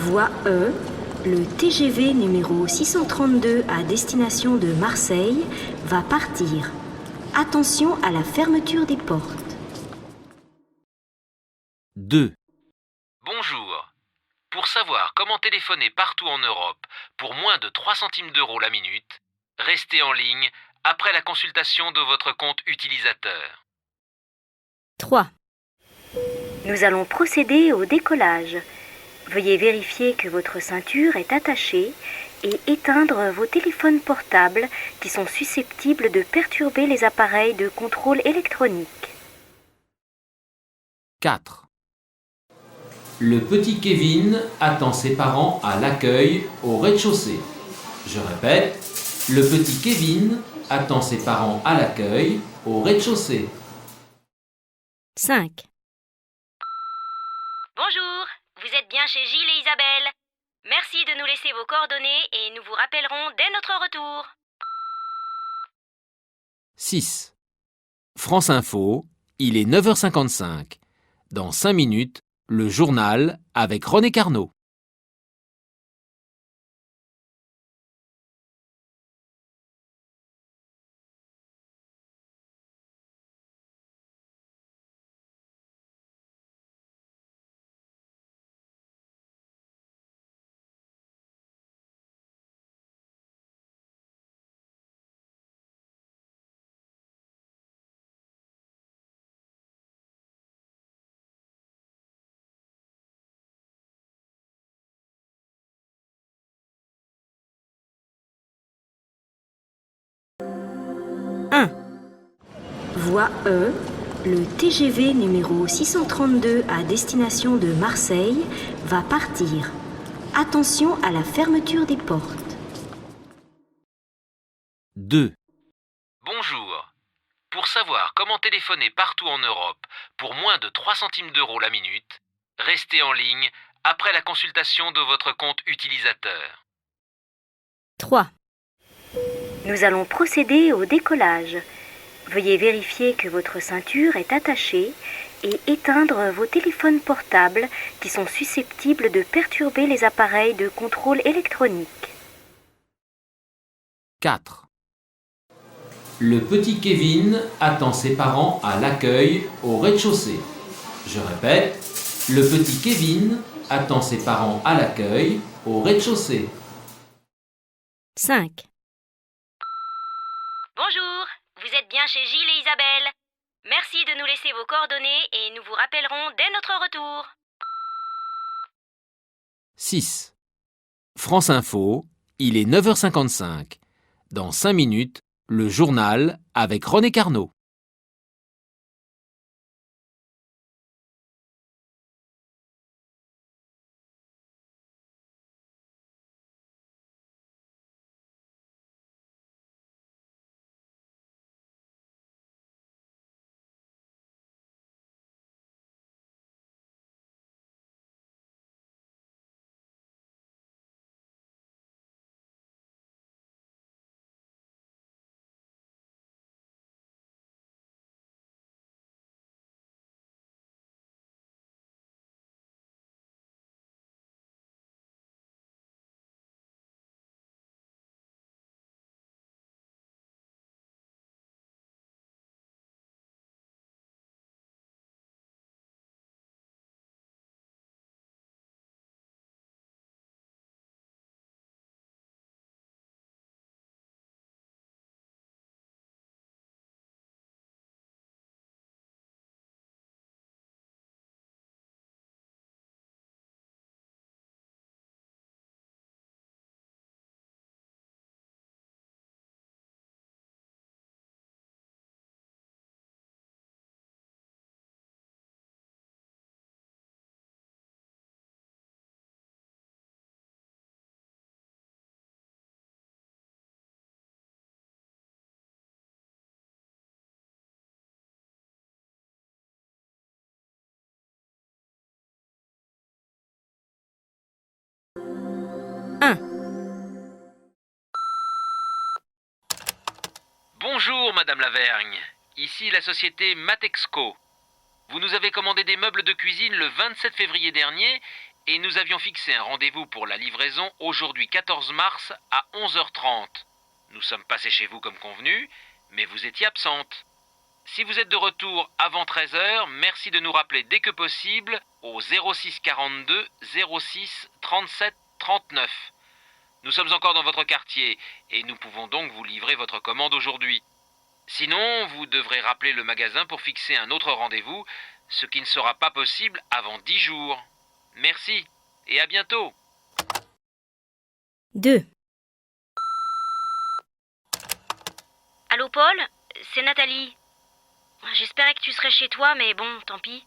Voie E, le TGV numéro 632 à destination de Marseille va partir. Attention à la fermeture des portes. 2, Bonjour. Pour savoir comment téléphoner partout en Europe pour moins de 3 centimes d'euros la minute, restez en ligne après la consultation de votre compte utilisateur. 3. Nous allons procéder au décollage. Veuillez vérifier que votre ceinture est attachée et éteindre vos téléphones portables qui sont susceptibles de perturber les appareils de contrôle électronique. 4. Le petit Kevin attend ses parents à l'accueil au rez-de-chaussée. Je répète, le petit Kevin attend ses parents à l'accueil au rez-de-chaussée. 5. Bonjour, vous êtes bien chez Gilles et Isabelle. Merci de nous laisser vos coordonnées et nous vous rappellerons dès notre retour. 6. France Info, il est 9h55. Dans 5 minutes, le journal avec René Carnot. Voie E, le TGV numéro 632 à destination de Marseille va partir. Attention à la fermeture des portes. 2, Bonjour. Pour savoir comment téléphoner partout en Europe pour moins de 3 centimes d'euros la minute, restez en ligne après la consultation de votre compte utilisateur. 3. Nous allons procéder au décollage. Veuillez vérifier que votre ceinture est attachée et éteindre vos téléphones portables qui sont susceptibles de perturber les appareils de contrôle électronique. 4. Le petit Kevin attend ses parents à l'accueil au rez-de-chaussée. Je répète, le petit Kevin attend ses parents à l'accueil au rez-de-chaussée. 5. Bonjour, vous êtes bien chez Gilles et Isabelle. Merci de nous laisser vos coordonnées et nous vous rappellerons dès notre retour. 6. France Info, il est 9h55. Dans 5 minutes, le journal avec René Carnot. Bonjour Madame Lavergne, ici la société Matexco. Vous nous avez commandé des meubles de cuisine le 27 février dernier et nous avions fixé un rendez-vous pour la livraison aujourd'hui 14 mars à 11h30. Nous sommes passés chez vous comme convenu, mais vous étiez absente. Si vous êtes de retour avant 13h, merci de nous rappeler dès que possible au 06 42 06 37 39. Nous sommes encore dans votre quartier et nous pouvons donc vous livrer votre commande aujourd'hui. Sinon, vous devrez rappeler le magasin pour fixer un autre rendez-vous, ce qui ne sera pas possible avant 10 jours. Merci et à bientôt. 2. Allô Paul, c'est Nathalie. J'espérais que tu serais chez toi, mais bon, tant pis.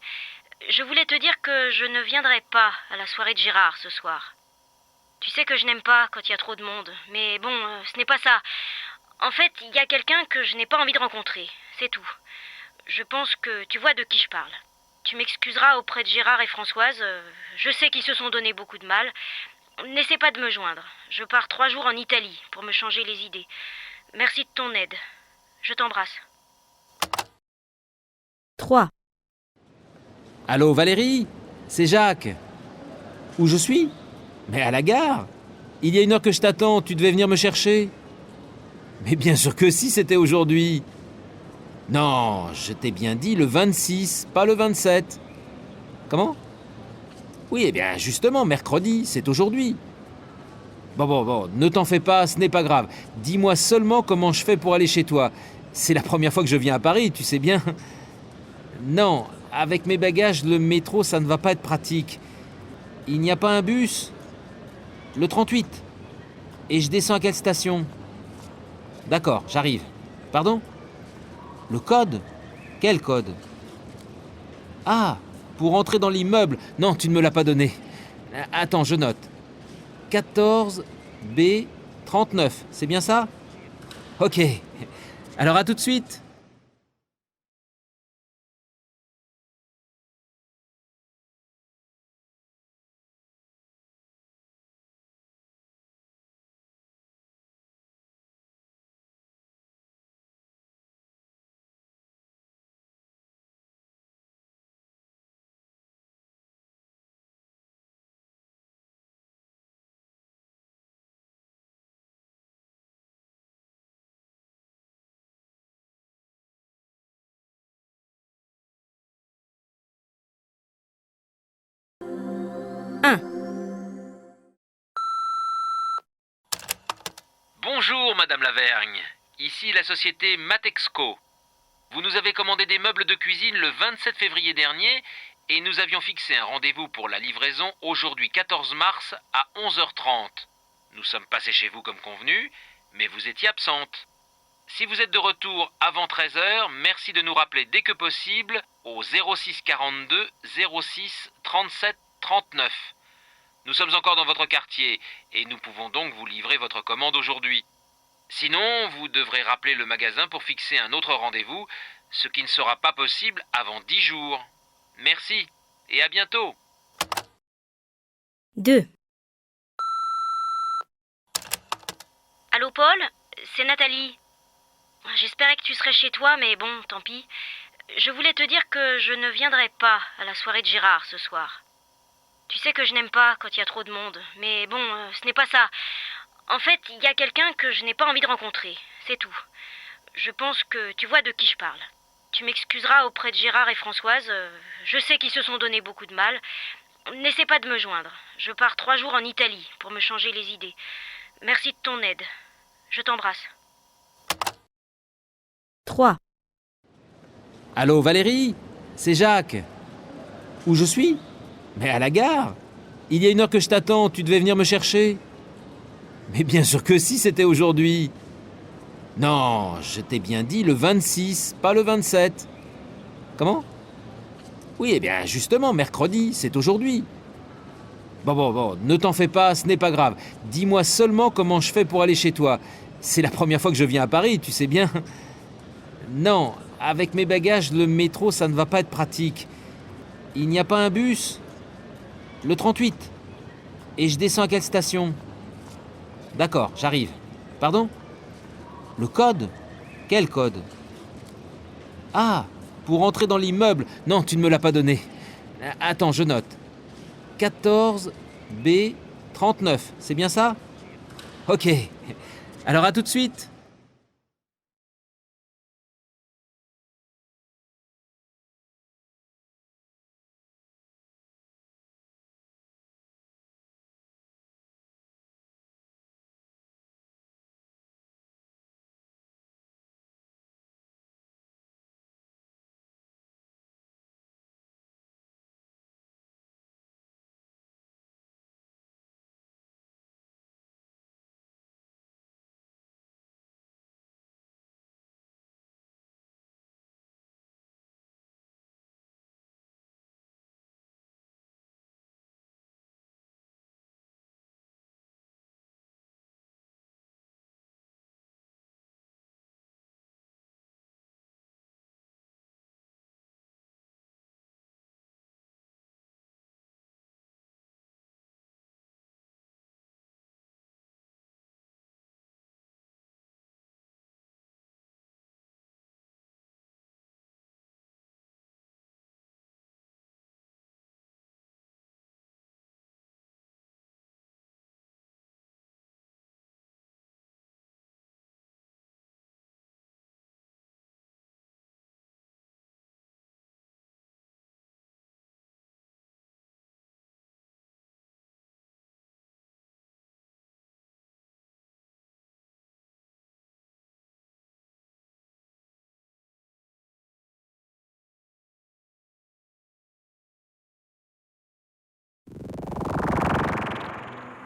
Je voulais te dire que je ne viendrai pas à la soirée de Gérard ce soir. Tu sais que je n'aime pas quand il y a trop de monde, mais bon, ce n'est pas ça. En fait, il y a quelqu'un que je n'ai pas envie de rencontrer, c'est tout. Je pense que tu vois de qui je parle. Tu m'excuseras auprès de Gérard et Françoise, je sais qu'ils se sont donné beaucoup de mal. N'essaie pas de me joindre. Je pars 3 jours en Italie pour me changer les idées. Merci de ton aide. Je t'embrasse. 3. Allô Valérie, c'est Jacques. Où je suis? Mais à la gare. Il y a 1 heure que je t'attends, tu devais venir me chercher. Mais bien sûr que si, c'était aujourd'hui. Non, je t'ai bien dit le 26, pas le 27. Comment? Oui, eh bien justement, mercredi, c'est aujourd'hui. Bon, ne t'en fais pas, ce n'est pas grave. Dis-moi seulement comment je fais pour aller chez toi. C'est la première fois que je viens à Paris, tu sais bien. Non, avec mes bagages, le métro, ça ne va pas être pratique. Il n'y a pas un bus? Le 38. Et je descends à quelle station? D'accord, j'arrive. Pardon? Le code? Quel code? Ah, pour entrer dans l'immeuble. Non, tu ne me l'as pas donné. Attends, je note. 14B39, c'est bien ça? Ok. Alors à tout de suite. Bonjour Madame Lavergne, ici la société Matexco. Vous nous avez commandé des meubles de cuisine le 27 février dernier et nous avions fixé un rendez-vous pour la livraison aujourd'hui 14 mars à 11h30. Nous sommes passés chez vous comme convenu, mais vous étiez absente. Si vous êtes de retour avant 13h, merci de nous rappeler dès que possible au 06 42 06 37 39. Nous sommes encore dans votre quartier et nous pouvons donc vous livrer votre commande aujourd'hui. Sinon, vous devrez rappeler le magasin pour fixer un autre rendez-vous, ce qui ne sera pas possible avant 10 jours. Merci et à bientôt. 2. Allô Paul, c'est Nathalie. J'espérais que tu serais chez toi, mais bon, tant pis. Je voulais te dire que je ne viendrai pas à la soirée de Gérard ce soir. Tu sais que je n'aime pas quand il y a trop de monde, mais bon, ce n'est pas ça. En fait, il y a quelqu'un que je n'ai pas envie de rencontrer, c'est tout. Je pense que tu vois de qui je parle. Tu m'excuseras auprès de Gérard et Françoise, je sais qu'ils se sont donné beaucoup de mal. N'essaie pas de me joindre. Je pars 3 jours en Italie pour me changer les idées. Merci de ton aide. Je t'embrasse. 3. Allô Valérie, c'est Jacques. Où je suis? Mais à la gare. Il y a 1 heure que je t'attends, tu devais venir me chercher. Mais bien sûr que si, c'était aujourd'hui. Non, je t'ai bien dit le 26, pas le 27. Comment? Oui, eh bien justement, mercredi, c'est aujourd'hui. Bon, ne t'en fais pas, ce n'est pas grave. Dis-moi seulement comment je fais pour aller chez toi. C'est la première fois que je viens à Paris, tu sais bien. Non, avec mes bagages, le métro, ça ne va pas être pratique. Il n'y a pas un bus? Le 38. Et je descends à quelle station? D'accord, j'arrive. Pardon? Le code? Quel code? Ah, pour entrer dans l'immeuble. Non, tu ne me l'as pas donné. Attends, je note. 14 B 39, c'est bien ça? Ok. Alors à tout de suite.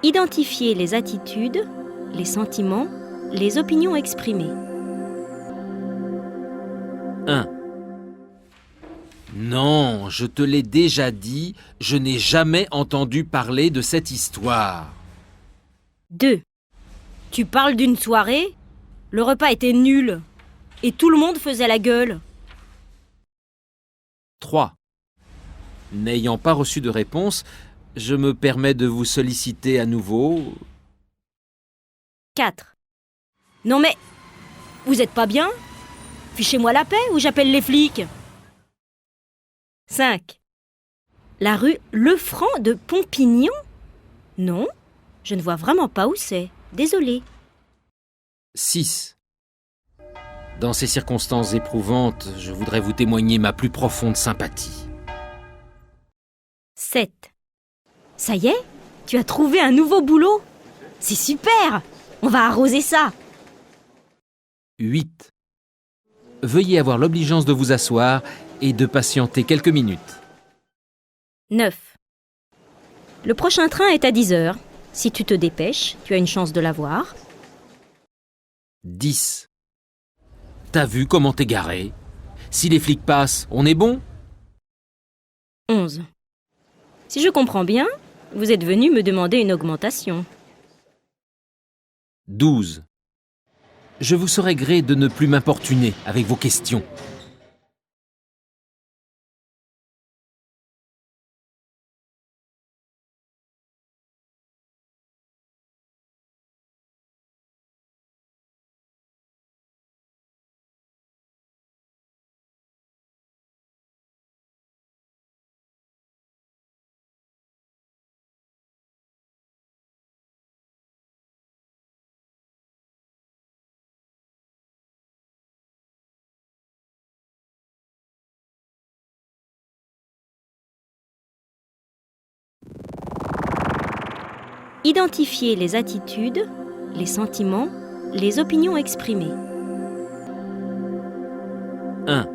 Identifiez les attitudes, les sentiments, les opinions exprimées. 1. Non, je te l'ai déjà dit, je n'ai jamais entendu parler de cette histoire. 2. Tu parles d'une soirée? Le repas était nul. Et tout le monde faisait la gueule. 3. N'ayant pas reçu de réponse, je me permets de vous solliciter à nouveau. 4. Non mais, vous êtes pas bien? Fichez-moi la paix ou j'appelle les flics. 5. La rue Lefranc de Pompignan? Non, je ne vois vraiment pas où c'est. Désolée. 6. Dans ces circonstances éprouvantes, je voudrais vous témoigner ma plus profonde sympathie. 7. Ça y est? Tu as trouvé un nouveau boulot? C'est super! On va arroser ça! 8. Veuillez avoir l'obligeance de vous asseoir et de patienter quelques minutes. 9. Le prochain train est à 10h. Si tu te dépêches, tu as une chance de l'avoir. 10. T'as vu comment t'es garé? Si les flics passent, on est bon? 11. Si je comprends bien, vous êtes venu me demander une augmentation. 12. Je vous saurais gré de ne plus m'importuner avec vos questions. Identifiez les attitudes, les sentiments, les opinions exprimées. 1.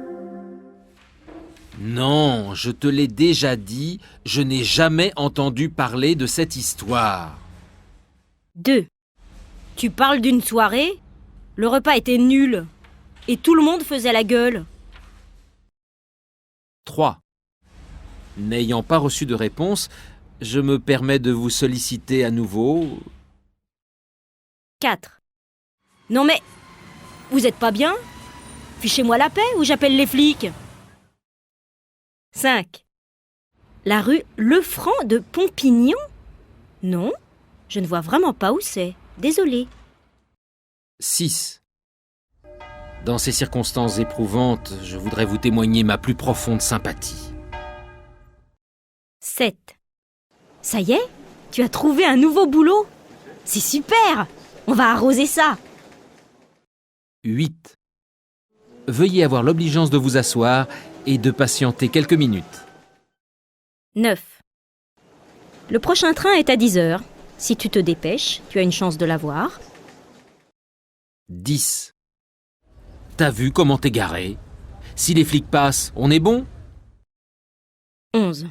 Non, je te l'ai déjà dit, je n'ai jamais entendu parler de cette histoire. 2. Tu parles d'une soirée? Le repas était nul. Et tout le monde faisait la gueule. 3. N'ayant pas reçu de réponse, je me permets de vous solliciter à nouveau. 4. Non mais, vous êtes pas bien? Fichez-moi la paix ou j'appelle les flics. 5. La rue Lefranc de Pompignan? Non, je ne vois vraiment pas où c'est. Désolée. 6. Dans ces circonstances éprouvantes, je voudrais vous témoigner ma plus profonde sympathie. 7. Ça y est? Tu as trouvé un nouveau boulot? C'est super! On va arroser ça! 8. Veuillez avoir l'obligeance de vous asseoir et de patienter quelques minutes. 9. Le prochain train est à 10h. Si tu te dépêches, tu as une chance de l'avoir. 10. T'as vu comment t'es garé? Si les flics passent, on est bon? 11.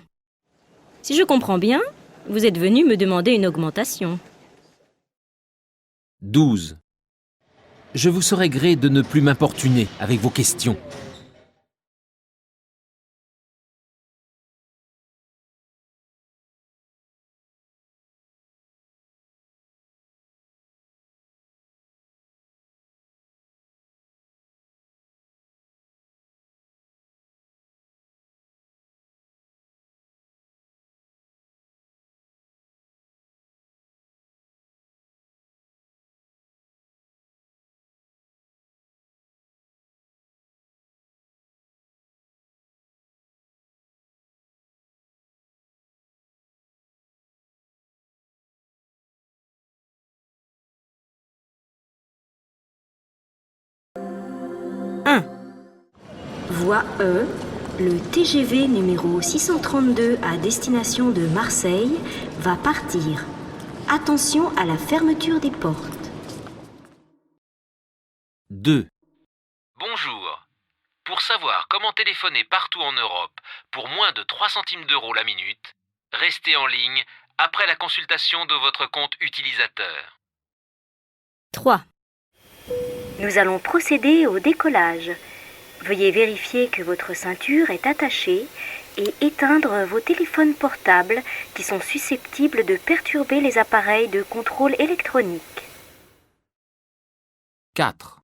Si je comprends bien, vous êtes venu me demander une augmentation. 12. Je vous saurais gré de ne plus m'importuner avec vos questions. 1. Voie E. Le TGV numéro 632 à destination de Marseille va partir. Attention à la fermeture des portes. 2. Bonjour. Pour savoir comment téléphoner partout en Europe pour moins de 3 centimes d'euros la minute, restez en ligne après la consultation de votre compte utilisateur. 3. Nous allons procéder au décollage. Veuillez vérifier que votre ceinture est attachée et éteindre vos téléphones portables qui sont susceptibles de perturber les appareils de contrôle électronique. 4.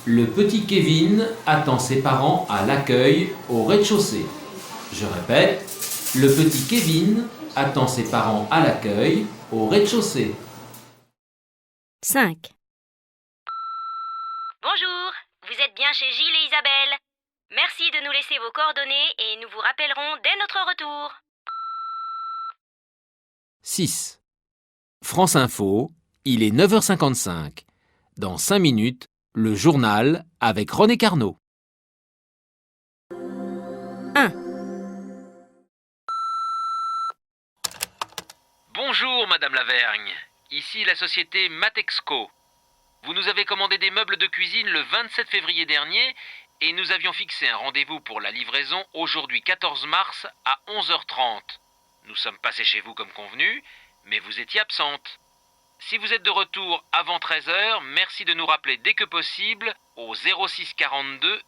Le petit Kevin attend ses parents à l'accueil au rez-de-chaussée. Je répète, le petit Kevin attend ses parents à l'accueil au rez-de-chaussée. 5. Bonjour, vous êtes bien chez Gilles et Isabelle. Merci de nous laisser vos coordonnées et nous vous rappellerons dès notre retour. 6. France Info, il est 9h55. Dans 5 minutes, le journal avec René Carnot. 1. Bonjour Madame Lavergne, ici la société Matexco. Vous nous avez commandé des meubles de cuisine le 27 février dernier et nous avions fixé un rendez-vous pour la livraison aujourd'hui 14 mars à 11h30. Nous sommes passés chez vous comme convenu, mais vous étiez absente. Si vous êtes de retour avant 13h, merci de nous rappeler dès que possible au 06 42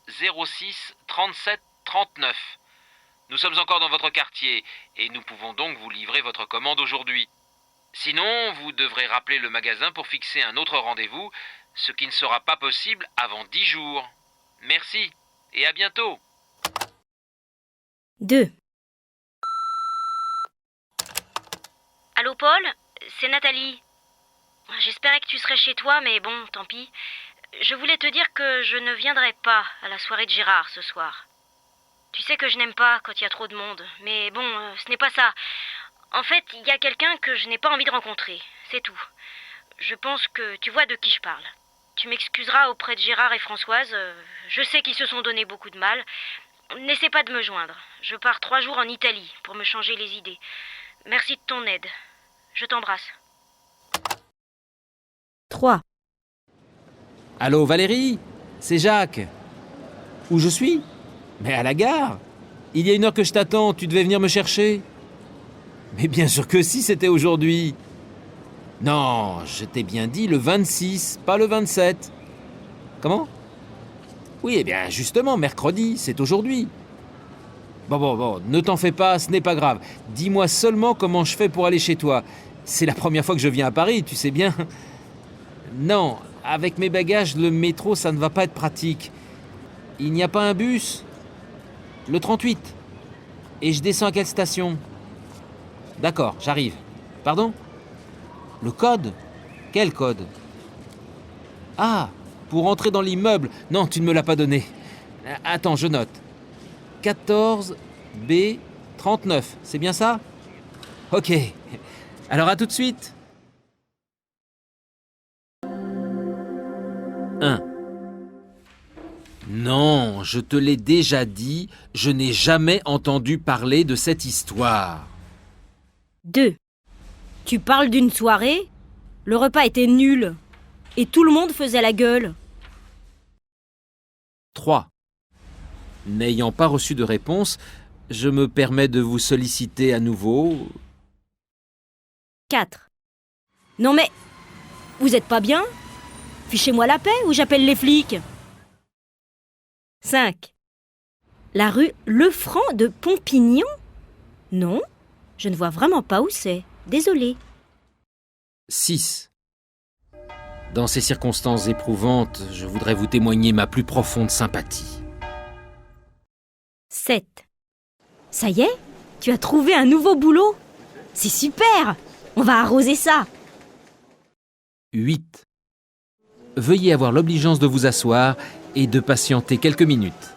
06 37 39. Nous sommes encore dans votre quartier et nous pouvons donc vous livrer votre commande aujourd'hui. Sinon, vous devrez rappeler le magasin pour fixer un autre rendez-vous, ce qui ne sera pas possible avant 10 jours. Merci et à bientôt. 2. Allô Paul, c'est Nathalie. J'espérais que tu serais chez toi, mais bon, tant pis. Je voulais te dire que je ne viendrai pas à la soirée de Gérard ce soir. Tu sais que je n'aime pas quand il y a trop de monde, mais bon, ce n'est pas ça. En fait, il y a quelqu'un que je n'ai pas envie de rencontrer, c'est tout. Je pense que tu vois de qui je parle. Tu m'excuseras auprès de Gérard et Françoise, je sais qu'ils se sont donné beaucoup de mal. N'essaie pas de me joindre. Je pars 3 jours en Italie pour me changer les idées. Merci de ton aide. Je t'embrasse. 3. Allô Valérie? C'est Jacques. Où je suis? Mais à la gare. Il y a 1 heure que je t'attends, tu devais venir me chercher. Mais bien sûr que si, c'était aujourd'hui. Non, je t'ai bien dit le 26, pas le 27. Comment? Oui, eh bien justement, mercredi, c'est aujourd'hui. Bon, ne t'en fais pas, ce n'est pas grave. Dis-moi seulement comment je fais pour aller chez toi. C'est la première fois que je viens à Paris, tu sais bien. Non, avec mes bagages, le métro, ça ne va pas être pratique. Il n'y a pas un bus? Le 38. Et je descends à quelle station? D'accord, j'arrive. Pardon? Le code? Quel code? Ah, pour entrer dans l'immeuble. Non, tu ne me l'as pas donné. Attends, je note. 14 B 39, c'est bien ça? Ok. Alors à tout de suite. 1. Non, je te l'ai déjà dit, je n'ai jamais entendu parler de cette histoire. 2. Tu parles d'une soirée? Le repas était nul. Et tout le monde faisait la gueule. 3. N'ayant pas reçu de réponse, je me permets de vous solliciter à nouveau. 4. Non mais, vous êtes pas bien? Fichez-moi la paix ou j'appelle les flics. 5. La rue Lefranc de Pompignan? Non, je ne vois vraiment pas où c'est. Désolée. 6. Dans ces circonstances éprouvantes, je voudrais vous témoigner ma plus profonde sympathie. 7. Ça y est? Tu as trouvé un nouveau boulot? C'est super! On va arroser ça! 8. Veuillez avoir l'obligeance de vous asseoir et de patienter quelques minutes.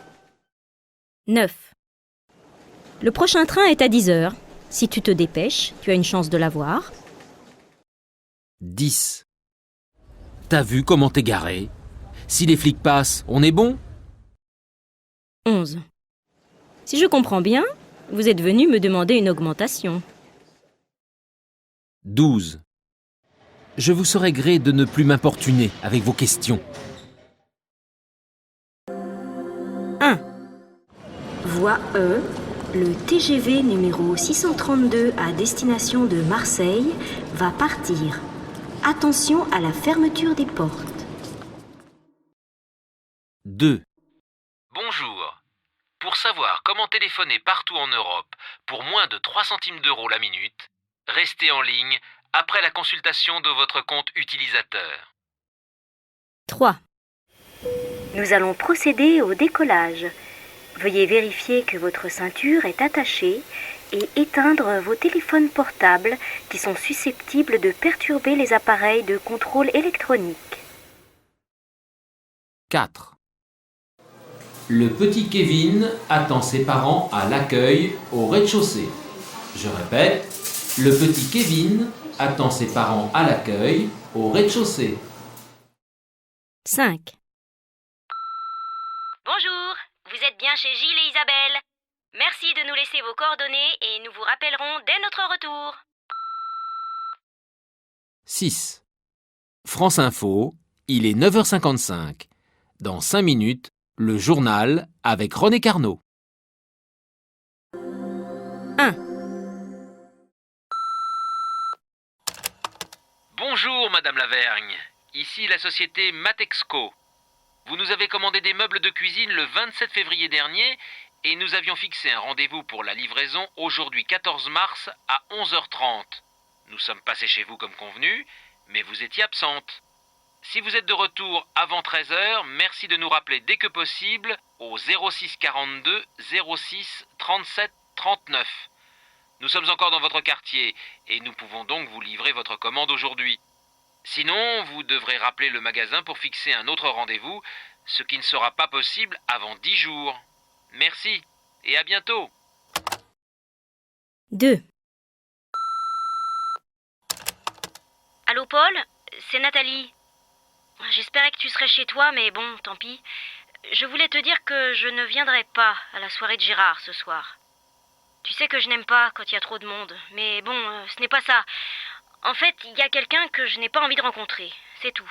9. Le prochain train est à 10h. Si tu te dépêches, tu as une chance de l'avoir. 10. T'as vu comment t'es garé? Si les flics passent, on est bon? 11. Si je comprends bien, vous êtes venu me demander une augmentation. 12. Je vous serais gré de ne plus m'importuner avec vos questions. 1. Voie E, le TGV numéro 632 à destination de Marseille va partir. Attention à la fermeture des portes. 2. Bonjour. Pour savoir comment téléphoner partout en Europe pour moins de 3 centimes d'euros la minute, restez en ligne après la consultation de votre compte utilisateur. 3. Nous allons procéder au décollage. Veuillez vérifier que votre ceinture est attachée et éteindre vos téléphones portables qui sont susceptibles de perturber les appareils de contrôle électronique. 4. Le petit Kevin attend ses parents à l'accueil au rez-de-chaussée. Je répète, le petit Kevin attend ses parents à l'accueil au rez-de-chaussée. 5. Bonjour, vous êtes bien chez Gilles et Isabelle. Merci de nous laisser vos coordonnées et nous vous rappellerons dès notre retour. 6. France Info, il est 9h55. Dans 5 minutes, le journal avec René Carnot. 1. Bonjour Madame Lavergne, ici la société Matexco. Vous nous avez commandé des meubles de cuisine le 27 février dernier et nous avions fixé un rendez-vous pour la livraison aujourd'hui 14 mars à 11h30. Nous sommes passés chez vous comme convenu, mais vous étiez absente. Si vous êtes de retour avant 13h, merci de nous rappeler dès que possible au 06 42 06 37 39. Nous sommes encore dans votre quartier et nous pouvons donc vous livrer votre commande aujourd'hui. Sinon, vous devrez rappeler le magasin pour fixer un autre rendez-vous, ce qui ne sera pas possible avant 10 jours. Merci et à bientôt. 2. Allô Paul, c'est Nathalie. J'espérais que tu serais chez toi, mais bon, tant pis. Je voulais te dire que je ne viendrai pas à la soirée de Gérard ce soir. Tu sais que je n'aime pas quand il y a trop de monde, mais bon, ce n'est pas ça. En fait, il y a quelqu'un que je n'ai pas envie de rencontrer, c'est tout.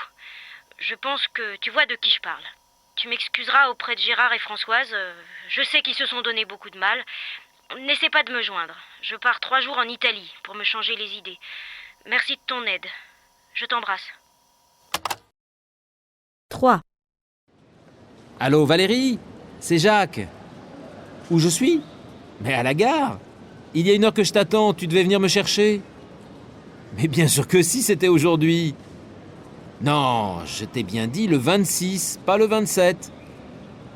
Je pense que tu vois de qui je parle. Tu m'excuseras auprès de Gérard et Françoise, je sais qu'ils se sont donné beaucoup de mal. N'essaie pas de me joindre. Je pars 3 jours en Italie pour me changer les idées. Merci de ton aide. Je t'embrasse. 3. Allô Valérie? C'est Jacques. Où je suis? Mais à la gare. Il y a 1 heure que je t'attends, tu devais venir me chercher. Mais bien sûr que si, c'était aujourd'hui. Non, je t'ai bien dit le 26, pas le 27.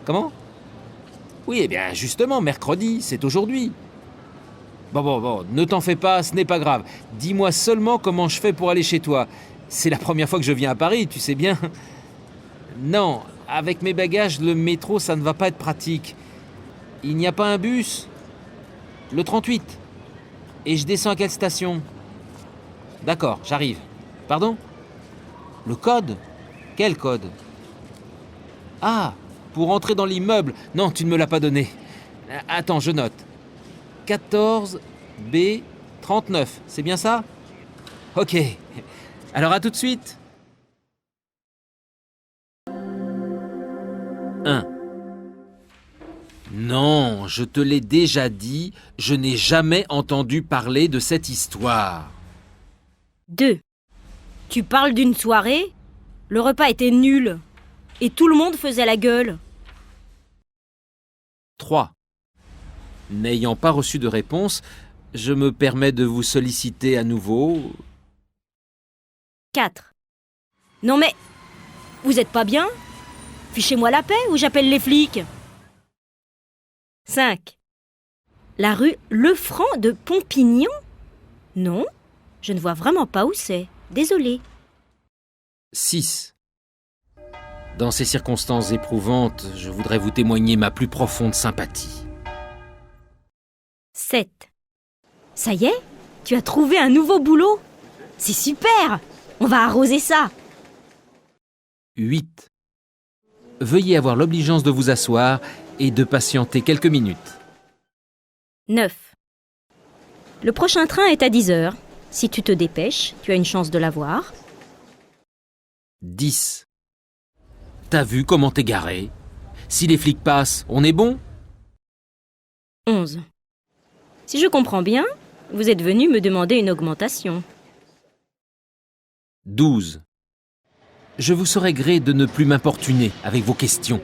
Comment? Oui, eh bien justement, mercredi, c'est aujourd'hui. Bon, ne t'en fais pas, ce n'est pas grave. Dis-moi seulement comment je fais pour aller chez toi. C'est la première fois que je viens à Paris, tu sais bien. Non, avec mes bagages, le métro, ça ne va pas être pratique. Il n'y a pas un bus? Le 38. Et je descends à quelle station? D'accord, j'arrive. Pardon? Le code? Quel code? Ah, pour entrer dans l'immeuble. Non, tu ne me l'as pas donné. Attends, je note. 14B39, c'est bien ça? Ok. Alors à tout de suite. 1. Non, je te l'ai déjà dit, je n'ai jamais entendu parler de cette histoire. 2. Tu parles d'une soirée? Le repas était nul. Et tout le monde faisait la gueule. 3. N'ayant pas reçu de réponse, je me permets de vous solliciter à nouveau. 4. Non mais, vous êtes pas bien? Fichez-moi la paix ou j'appelle les flics. 5. La rue Lefranc de Pompignan? Non, je ne vois vraiment pas où c'est. Désolée. 6. Dans ces circonstances éprouvantes, je voudrais vous témoigner ma plus profonde sympathie. 7. Ça y est? Tu as trouvé un nouveau boulot? C'est super! On va arroser ça. 8. Veuillez avoir l'obligeance de vous asseoir et de patienter quelques minutes. 9. Le prochain train est à 10h. Si tu te dépêches, tu as une chance de l'avoir. 10. T'as vu comment t'es garé? Si les flics passent, on est bon? 11. Si je comprends bien, vous êtes venu me demander une augmentation. 12. Je vous serais gré de ne plus m'importuner avec vos questions.